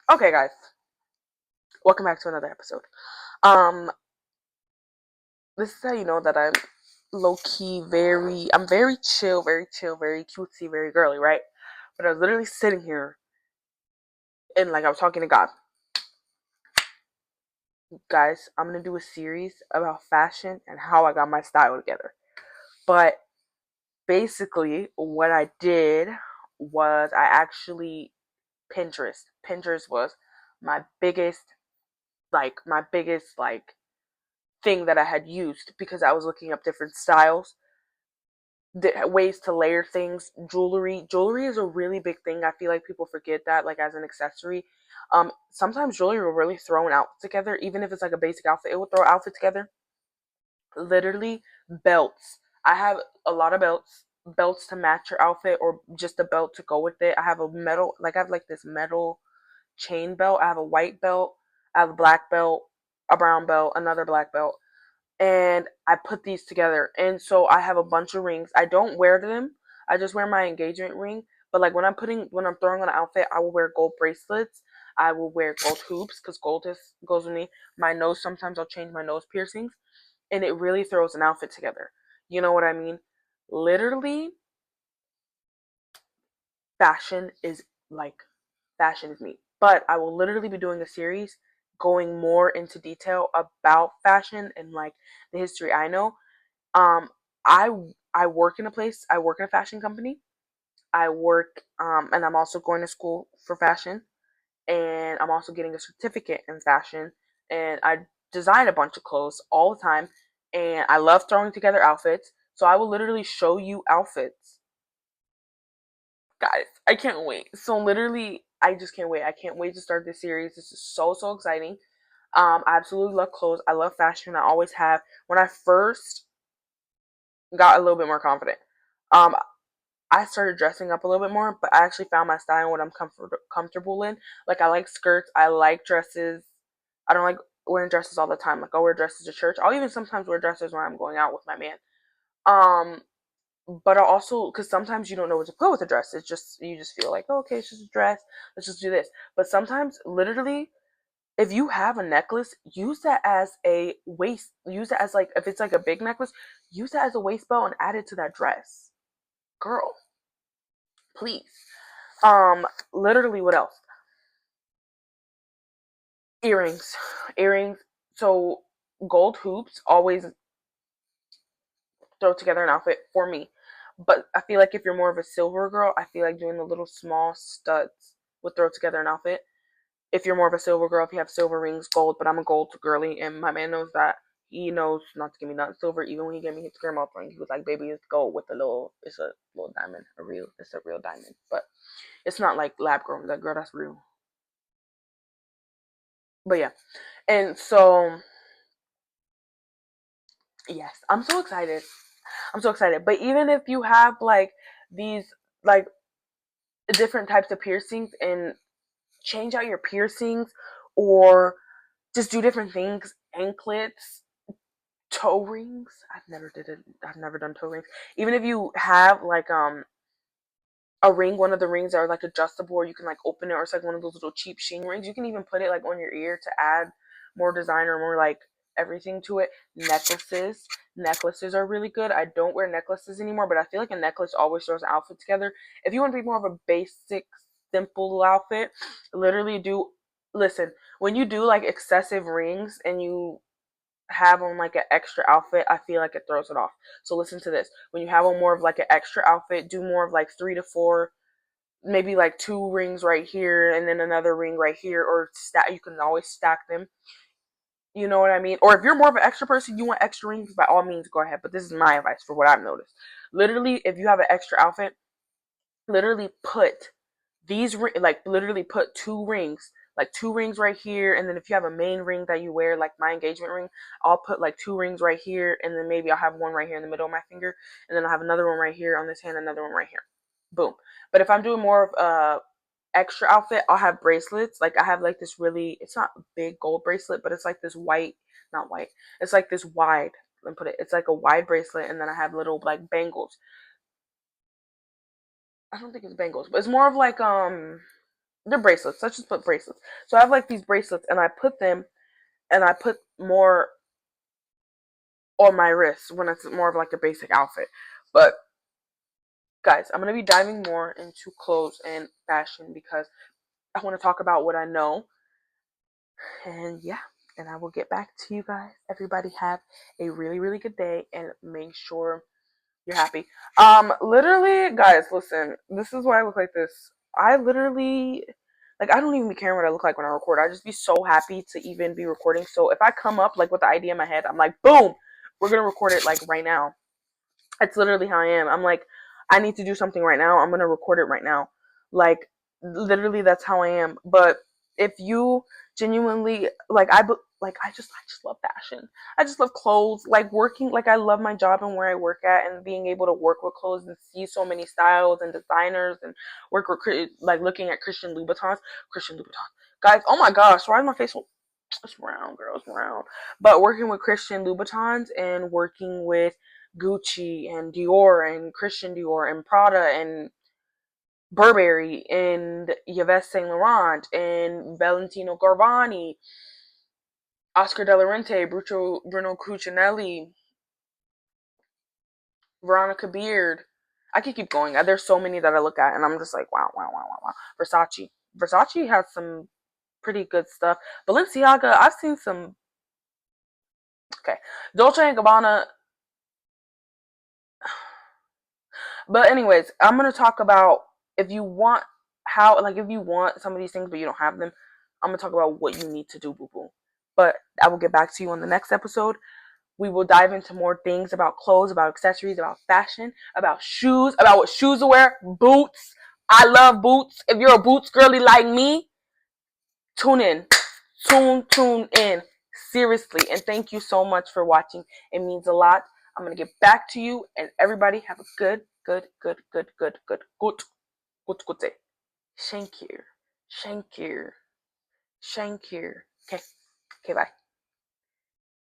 Okay, guys, welcome back to another episode. Um, this is how you know that I'm low key, I'm very chill, very cutesy, very girly, right? But I was literally sitting here and like I was talking to God. Guys, I'm gonna do a series about fashion and how I got my style together. But basically, what I did was I actually Pinterest. Pinterest was my biggest, my biggest thing that I had used because I was looking up different styles, ways to layer things. Jewelry is a really big thing. I feel like people forget that, like, as an accessory. Sometimes jewelry will really throw an outfit together, even if it's like a basic outfit, it will throw an outfit together. Literally, belts. I have a lot of belts to match your outfit, or just a belt to go with it. I have a metal, like, I have like this metal chain belt. I have a white belt, I have a black belt, a brown belt, another black belt, and I put these together. And so I have a bunch of rings. I don't wear them. I just wear my engagement ring. But like when I'm throwing on an outfit, I will wear gold bracelets. I will wear gold hoops because goes with me. My nose, sometimes I'll change my nose piercings, and it really throws an outfit together. You know what I mean? Literally, fashion is like fashion is me. But I will literally be doing a series going more into detail about fashion and like the history I know. Um, I I work in a place. I work in a fashion company. I work, and I'm also going to school for fashion, and I'm also getting a certificate in fashion. And I design a bunch of clothes all the time, and I love throwing together outfits. So I will literally show you outfits, guys. I can't wait. So literally, I just can't wait. I can't wait to start this series. This is so exciting. I absolutely love clothes. I love fashion. I always have. When I first got a little bit more confident, um, I started dressing up a little bit more, but I actually found my style and what I'm comfortable in. Like, I like skirts, I like dresses. I don't like wearing dresses all the time. Like, I'll wear dresses to church. I'll even sometimes wear dresses when I'm going out with my man. Um, but I also, because sometimes you don't know what to put with a dress. It's just you just feel like, oh, okay, it's just a dress. Let's just do this. But sometimes, literally, if you have a necklace, use that as a waist. Use it as, like, if it's like a big necklace, use that as a waist belt and add it to that dress, girl. Please. Um, Literally, what else? Earrings. Earrings. So gold hoops always throw together an outfit for me. But I feel like if you're more of a silver girl, I feel like doing the little small studs would throw together an outfit. If you're more of a silver girl, if you have silver rings, gold, but I'm a gold girly, and my man knows that. He knows not to give me nothing silver. Even when he gave me his grandma ring, he was like, "Baby, it's gold with it's a little diamond, it's a real diamond, but it's not like lab grown. That girl, that's real." But yeah, and so yes, I'm so excited. I'm so excited. But even if you have like these like different types of piercings, and change out your piercings, or just do different things, anklets, toe rings. I've never done toe rings. Even if you have like a ring, one of the rings are like adjustable, or you can like open it, or it's like one of those little cheap sheen rings. You can even put it like on your ear to add more design or more like everything to it. Necklaces are really good. I don't wear necklaces anymore, but I feel like a necklace always throws an outfit together. If you want to be more of a basic, simple outfit, literally do listen. When you do like excessive rings and you have on like an extra outfit, I feel like it throws it off. So listen to this. When you have on more of like an extra outfit, do more of like 3 to 4, maybe like 2 rings right here and then another ring right here, or stack. You can always stack them. You know what I mean? Or if you're more of an extra person, you want extra rings, by all means go ahead. But this is my advice for what I've noticed. Literally, if you have an extra outfit, literally put like literally put 2 rings, like 2 rings right here, and then if you have a main ring that you wear, like my engagement ring, I'll put like 2 rings right here, and then maybe I'll have one right here in the middle of my finger, and then I'll have another one right here on this hand, another one right here. Boom. But if I'm doing more of a extra outfit, I'll have bracelets. Like, I have like this really, it's not a big gold bracelet, but it's like this white, not white, it's like this wide, let me put it, it's like a wide bracelet, and then I have little like bangles. I don't think it's bangles, but it's more of like they're bracelets. Let's just put bracelets. So I have like these bracelets, and I put them, and I put more on my wrist when it's more of like a basic outfit. But guys, I'm gonna be diving more into clothes and fashion because I want to talk about what I know. And yeah, and I will get back to you guys. Everybody have a really, really good day and make sure you're happy. Literally, guys, listen, this is why I look like this. I literally, like, I don't even be caring what I look like when I record. I just be so happy to even be recording. So if I come up, like, with the idea in my head, I'm like, boom, we're gonna record it, like, right now. That's literally how I am. I'm like, I need to do something right now. I'm gonna record it right now. Like, literally, that's how I am. But if you genuinely like, I just love fashion. I just love clothes. Like working, like I love my job and where I work at, and being able to work with clothes and see so many styles and designers and work with like looking at Christian Louboutins. Christian Louboutin, guys. Oh my gosh, why is my face so? It's round, girl. It's round. But working with Christian Louboutins and working with Gucci and Dior and Christian Dior and Prada and Burberry and Yves Saint Laurent and Valentino Gabbani, Oscar de la Renta, Bruno Cucinelli, Veronica Beard. I could keep going. There's so many that I look at and I'm just like, wow, wow, wow, wow, wow. Versace. Versace has some pretty good stuff. Balenciaga, I've seen some. Okay. Dolce and Gabbana. But anyways, I'm gonna talk about if you want how like if you want some of these things but you don't have them, I'm gonna talk about what you need to do, boo boo. But I will get back to you on the next episode. We will dive into more things about clothes, about accessories, about fashion, about shoes, about what shoes to wear, boots. I love boots. If you're a boots girly like me, tune in. Tune in. Seriously. And thank you so much for watching. It means a lot. I'm going to get back to you. And everybody have a good day. Thank you. Okay. Okay, bye.